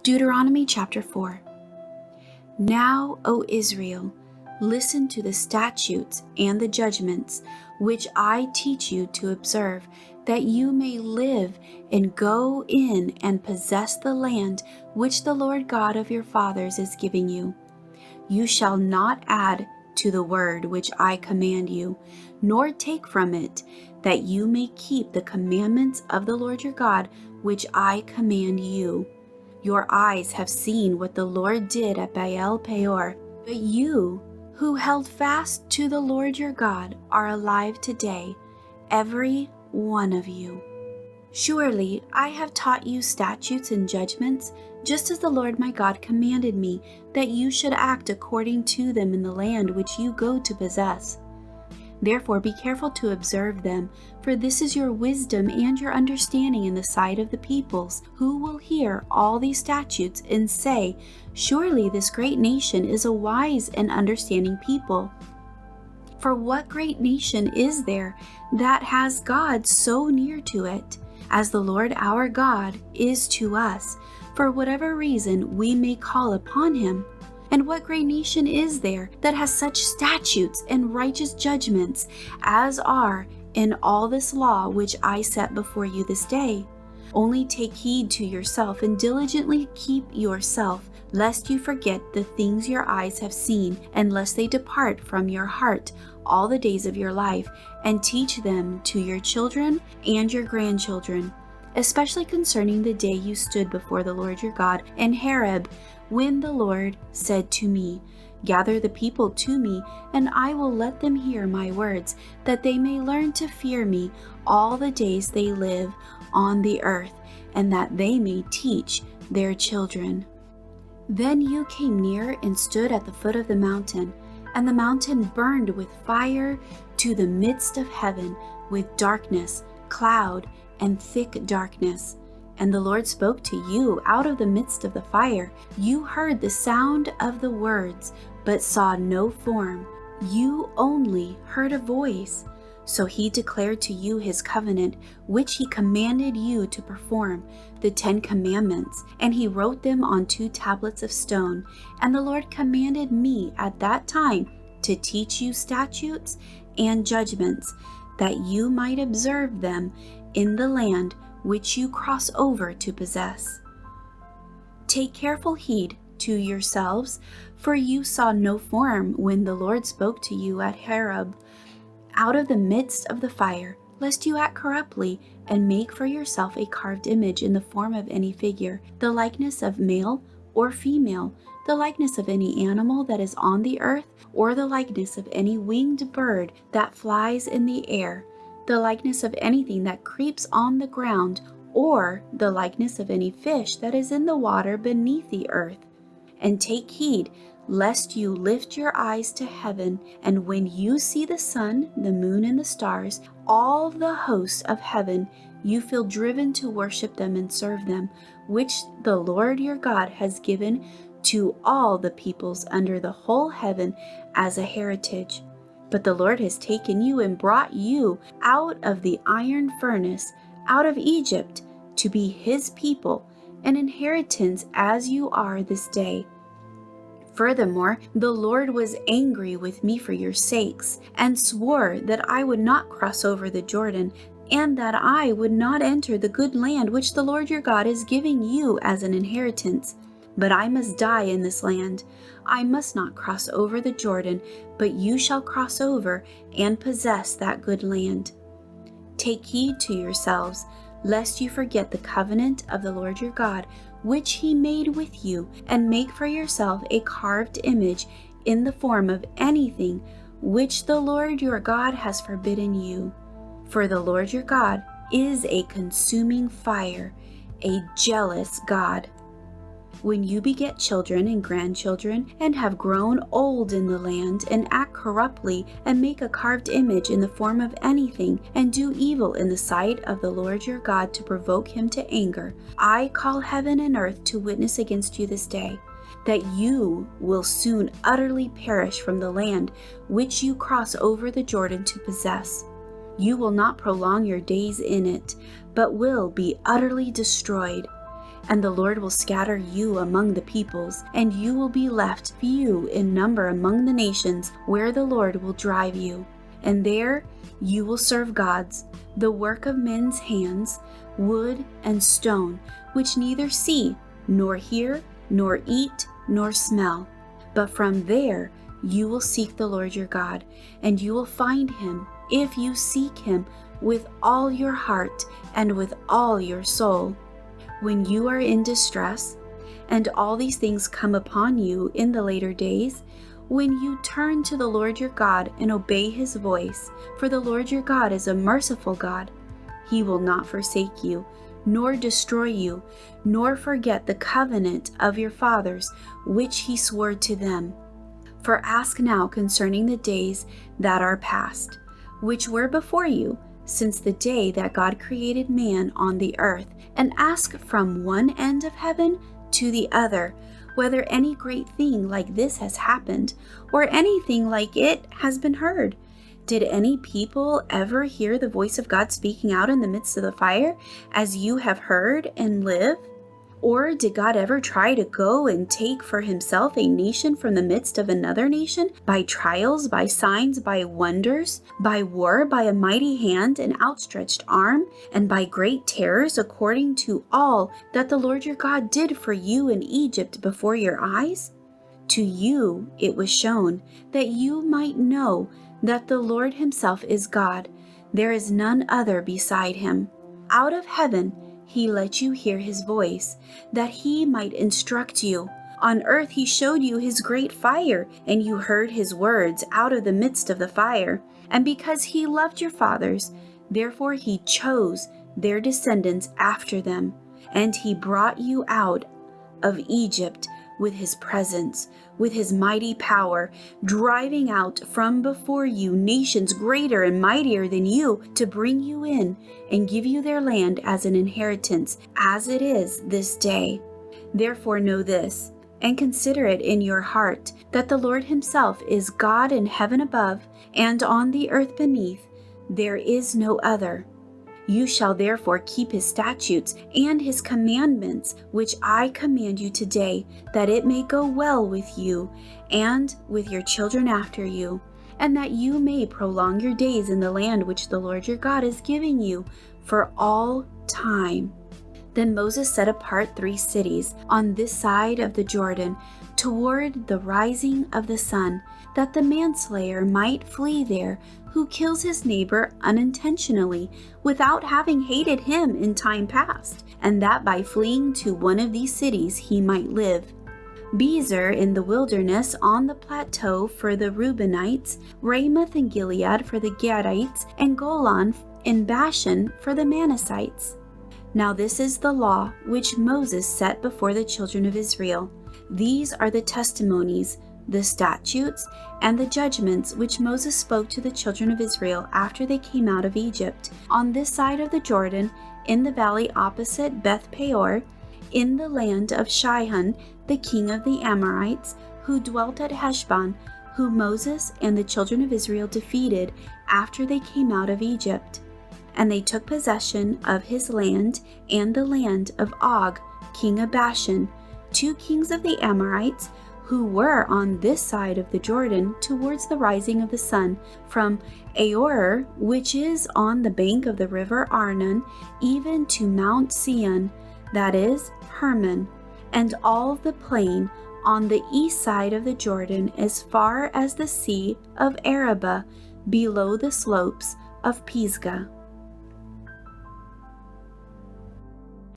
Deuteronomy chapter 4. Now, O Israel, listen to the statutes and the judgments which I teach you to observe, that you may live and go in and possess the land which the Lord God of your fathers is giving you. You shall not add to the word which I command you, nor take from it, that you may keep the commandments of the Lord your God which I command you. Your eyes have seen what the Lord did at Baal Peor, but you who held fast to the Lord your God are alive today, every one of you. Surely I have taught you statutes and judgments, just as the Lord my God commanded me, that you should act according to them in the land which you go to possess. Therefore be careful to observe them, for this is your wisdom and your understanding in the sight of the peoples, who will hear all these statutes and say, Surely this great nation is a wise and understanding people. For what great nation is there that has God so near to it, as the Lord our God is to us, for whatever reason we may call upon him? And what great nation is there that has such statutes and righteous judgments as are in all this law which I set before you this day? Only take heed to yourself and diligently keep yourself, lest you forget the things your eyes have seen, and lest they depart from your heart all the days of your life, and teach them to your children and your grandchildren, especially concerning the day you stood before the Lord your God in Horeb, when the Lord said to me, Gather the people to me, and I will let them hear my words, that they may learn to fear me all the days they live on the earth, and that they may teach their children. Then you came near and stood at the foot of the mountain, and the mountain burned with fire to the midst of heaven, with darkness, cloud, and thick darkness. And the Lord spoke to you out of the midst of the fire. You heard the sound of the words, but saw no form. You only heard a voice. So he declared to you his covenant, which he commanded you to perform, the 10 Commandments, and he wrote them on 2 tablets of stone. And the Lord commanded me at that time to teach you statutes and judgments, that you might observe them in the land which you cross over to possess. Take careful heed to yourselves, for you saw no form when the Lord spoke to you at Horeb, out of the midst of the fire, lest you act corruptly, and make for yourself a carved image in the form of any figure, the likeness of male or female, the likeness of any animal that is on the earth, or the likeness of any winged bird that flies in the air, the likeness of anything that creeps on the ground, or the likeness of any fish that is in the water beneath the earth. And take heed, lest you lift your eyes to heaven, and when you see the sun, the moon, and the stars, all the hosts of heaven, you feel driven to worship them and serve them, which the Lord your God has given to all the peoples under the whole heaven as a heritage. But the Lord has taken you and brought you out of the iron furnace, out of Egypt, to be his people, an inheritance as you are this day. Furthermore, the Lord was angry with me for your sakes, and swore that I would not cross over the Jordan, and that I would not enter the good land which the Lord your God is giving you as an inheritance. But I must die in this land. I must not cross over the Jordan, but you shall cross over and possess that good land. Take heed to yourselves, lest you forget the covenant of the Lord your God, which he made with you, and make for yourself a carved image in the form of anything which the Lord your God has forbidden you. For the Lord your God is a consuming fire, a jealous God. When you beget children and grandchildren, and have grown old in the land, and act corruptly, and make a carved image in the form of anything, and do evil in the sight of the Lord your God to provoke him to anger, I call heaven and earth to witness against you this day, that you will soon utterly perish from the land which you cross over the Jordan to possess. You will not prolong your days in it, but will be utterly destroyed. And the Lord will scatter you among the peoples, and you will be left few in number among the nations where the Lord will drive you. And there you will serve gods, the work of men's hands, wood and stone, which neither see, nor hear, nor eat, nor smell. But from there you will seek the Lord your God, and you will find him if you seek him with all your heart and with all your soul. When you are in distress, and all these things come upon you in the later days, when you turn to the Lord your God and obey his voice, for the Lord your God is a merciful God. He will not forsake you, nor destroy you, nor forget the covenant of your fathers, which he swore to them. For ask now concerning the days that are past, which were before you, since the day that God created man on the earth, and ask from one end of heaven to the other, whether any great thing like this has happened, or anything like it has been heard. Did any people ever hear the voice of God speaking out in the midst of the fire, as you have heard and live? Or did God ever try to go and take for himself a nation from the midst of another nation, by trials, by signs, by wonders, by war, by a mighty hand and outstretched arm, and by great terrors, according to all that the Lord your God did for you in Egypt before your eyes? To you it was shown, that you might know that the Lord himself is God. There is none other beside him. Out of heaven he let you hear his voice, that he might instruct you. On earth he showed you his great fire, and you heard his words out of the midst of the fire. And because he loved your fathers, therefore he chose their descendants after them. And he brought you out of Egypt with his presence, with his mighty power, driving out from before you nations greater and mightier than you, to bring you in and give you their land as an inheritance, as it is this day. Therefore know this, and consider it in your heart, that the Lord himself is God in heaven above, and on the earth beneath. There is no other. You shall therefore keep his statutes and his commandments, which I command you today, that it may go well with you and with your children after you, and that you may prolong your days in the land which the Lord your God is giving you for all time. Then Moses set apart 3 cities on this side of the Jordan, toward the rising of the sun, that the manslayer might flee there, who kills his neighbor unintentionally, without having hated him in time past, and that by fleeing to one of these cities he might live. Bezer in the wilderness on the plateau for the Reubenites, Ramoth in Gilead for the Gadites, and Golan in Bashan for the Manassites. Now this is the law which Moses set before the children of Israel. These are the testimonies, the statutes, and the judgments which Moses spoke to the children of Israel after they came out of Egypt, on this side of the Jordan, in the valley opposite Beth Peor, in the land of Sihon, the king of the Amorites, who dwelt at Heshbon, whom Moses and the children of Israel defeated after they came out of Egypt. And they took possession of his land and the land of Og, king of Bashan, 2 kings of the Amorites, who were on this side of the Jordan towards the rising of the sun, from Aor, which is on the bank of the river Arnon, even to Mount Sion, that is, Hermon, and all the plain on the east side of the Jordan as far as the sea of Arabah, below the slopes of Pisgah.